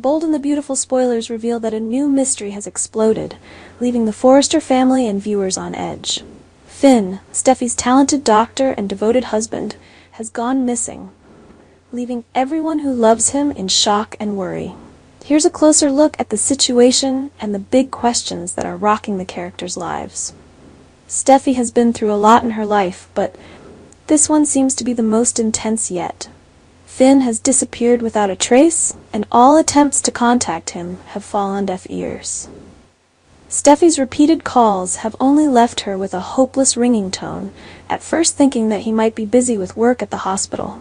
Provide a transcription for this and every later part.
Bold and the Beautiful spoilers reveal that a new mystery has exploded, leaving the Forrester family and viewers on edge. Finn, Steffy's talented doctor and devoted husband, has gone missing, leaving everyone who loves him in shock and worry. Here's a closer look at the situation and the big questions that are rocking the characters' lives. Steffy has been through a lot in her life, but this one seems to be the most intense yet. Finn has disappeared without a trace, and all attempts to contact him have fallen on deaf ears. Steffy's repeated calls have only left her with a hopeless ringing tone, at first thinking that he might be busy with work at the hospital.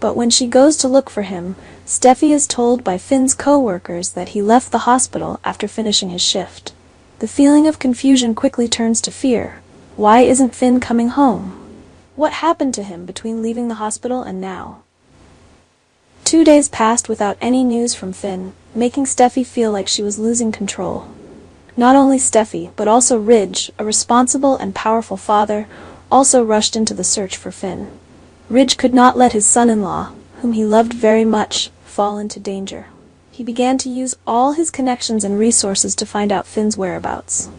But when she goes to look for him, Steffy is told by Finn's co-workers that he left the hospital after finishing his shift. The feeling of confusion quickly turns to fear. Why isn't Finn coming home? What happened to him between leaving the hospital and now? 2 days passed without any news from Finn, making Steffy feel like she was losing control. Not only Steffy, but also Ridge, a responsible and powerful father, also rushed into the search for Finn. Ridge could not let his son-in-law, whom he loved very much, fall into danger. He began to use all his connections and resources to find out Finn's whereabouts.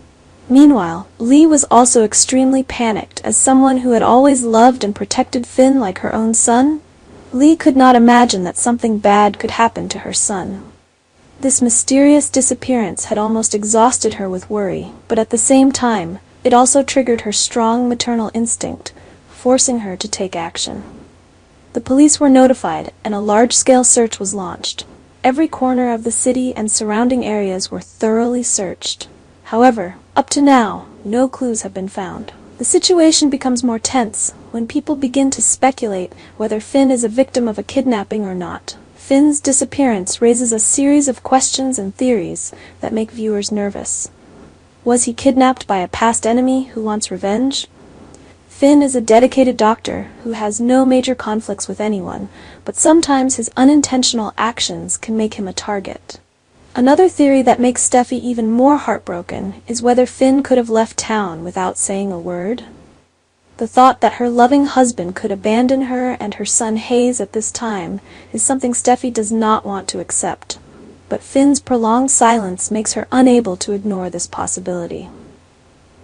Meanwhile, Lee was also extremely panicked. As someone who had always loved and protected Finn like her own son, Lee could not imagine that something bad could happen to her son. This mysterious disappearance had almost exhausted her with worry, but at the same time, it also triggered her strong maternal instinct, forcing her to take action. The police were notified, and a large-scale search was launched. Every corner of the city and surrounding areas were thoroughly searched. However, up to now, no clues have been found. The situation becomes more tense when people begin to speculate whether Finn is a victim of a kidnapping or not. Finn's disappearance raises a series of questions and theories that make viewers nervous. Was he kidnapped by a past enemy who wants revenge? Finn is a dedicated doctor who has no major conflicts with anyone, but sometimes his unintentional actions can make him a target. Another theory that makes Steffy even more heartbroken is whether Finn could have left town without saying a word. The thought that her loving husband could abandon her and her son Hayes at this time is something Steffy does not want to accept. But Finn's prolonged silence makes her unable to ignore this possibility.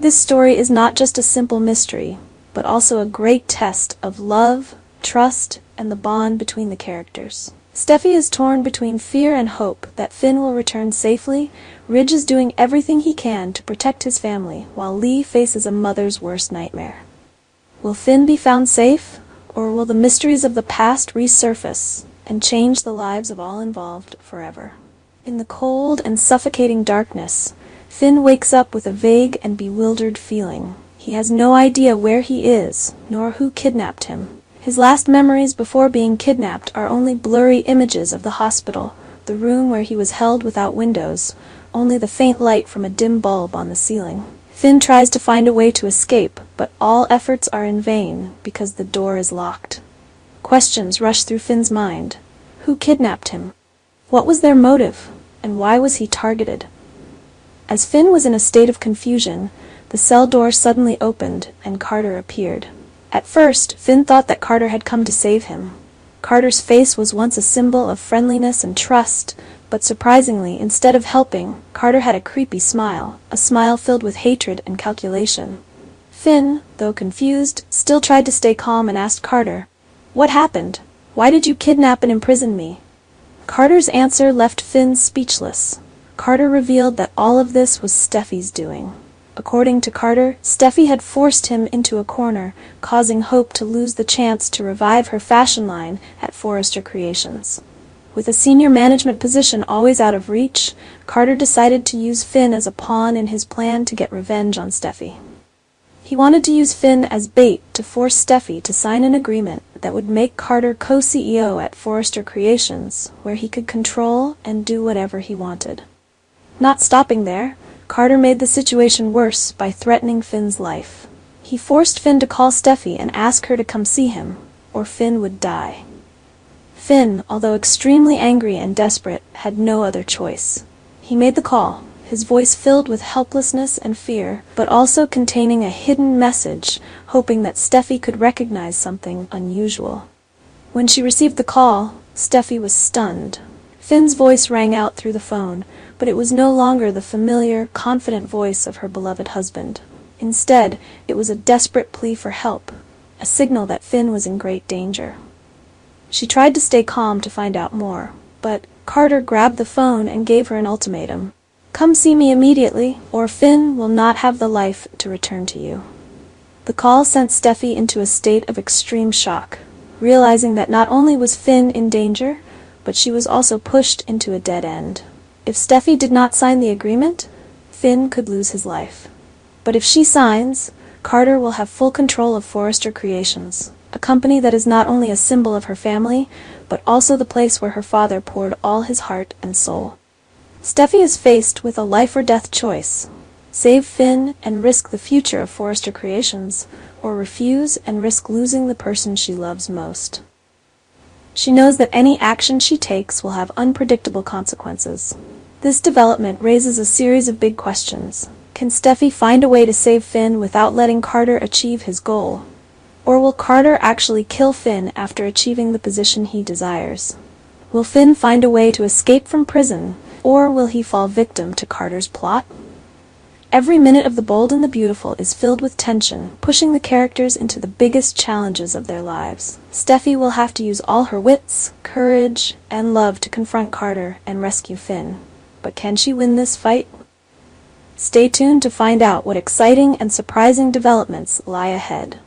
This story is not just a simple mystery, but also a great test of love, trust, and the bond between the characters. Steffy is torn between fear and hope that Finn will return safely. Ridge is doing everything he can to protect his family, while Lee faces a mother's worst nightmare. Will Finn be found safe, or will the mysteries of the past resurface and change the lives of all involved forever? In the cold and suffocating darkness, Finn wakes up with a vague and bewildered feeling. He has no idea where he is, nor who kidnapped him. His last memories before being kidnapped are only blurry images of the hospital, the room where he was held without windows, only the faint light from a dim bulb on the ceiling. Finn tries to find a way to escape, but all efforts are in vain because the door is locked. Questions rush through Finn's mind. Who kidnapped him? What was their motive, and why was he targeted? As Finn was in a state of confusion, the cell door suddenly opened and Carter appeared. At first, Finn thought that Carter had come to save him. Carter's face was once a symbol of friendliness and trust, but surprisingly, instead of helping, Carter had a creepy smile, a smile filled with hatred and calculation. Finn, though confused, still tried to stay calm and asked Carter, "What happened? Why did you kidnap and imprison me?" Carter's answer left Finn speechless. Carter revealed that all of this was Steffy's doing. According to Carter, Steffy had forced him into a corner, causing Hope to lose the chance to revive her fashion line at Forrester Creations. With a senior management position always out of reach, Carter decided to use Finn as a pawn in his plan to get revenge on Steffy. He wanted to use Finn as bait to force Steffy to sign an agreement that would make Carter co-CEO at Forrester Creations, where he could control and do whatever he wanted. Not stopping there, Carter made the situation worse by threatening Finn's life. He forced Finn to call Steffy and ask her to come see him, or Finn would die. Finn, although extremely angry and desperate, had no other choice. He made the call, his voice filled with helplessness and fear, but also containing a hidden message, hoping that Steffy could recognize something unusual. When she received the call, Steffy was stunned. Finn's voice rang out through the phone, but it was no longer the familiar, confident voice of her beloved husband. Instead, it was a desperate plea for help, a signal that Finn was in great danger. She tried to stay calm to find out more, but Carter grabbed the phone and gave her an ultimatum. "Come see me immediately, or Finn will not have the life to return to you." The call sent Steffy into a state of extreme shock, realizing that not only was Finn in danger, but she was also pushed into a dead end. If Steffy did not sign the agreement, Finn could lose his life. But if she signs, Carter will have full control of Forrester Creations, a company that is not only a symbol of her family, but also the place where her father poured all his heart and soul. Steffy is faced with a life-or-death choice: save Finn and risk the future of Forrester Creations, or refuse and risk losing the person she loves most. She knows that any action she takes will have unpredictable consequences. This development raises a series of big questions. Can Steffy find a way to save Finn without letting Carter achieve his goal? Or will Carter actually kill Finn after achieving the position he desires? Will Finn find a way to escape from prison, or will he fall victim to Carter's plot? Every minute of The Bold and the Beautiful is filled with tension, pushing the characters into the biggest challenges of their lives. Steffy will have to use all her wits, courage, and love to confront Carter and rescue Finn. But can she win this fight? Stay tuned to find out what exciting and surprising developments lie ahead.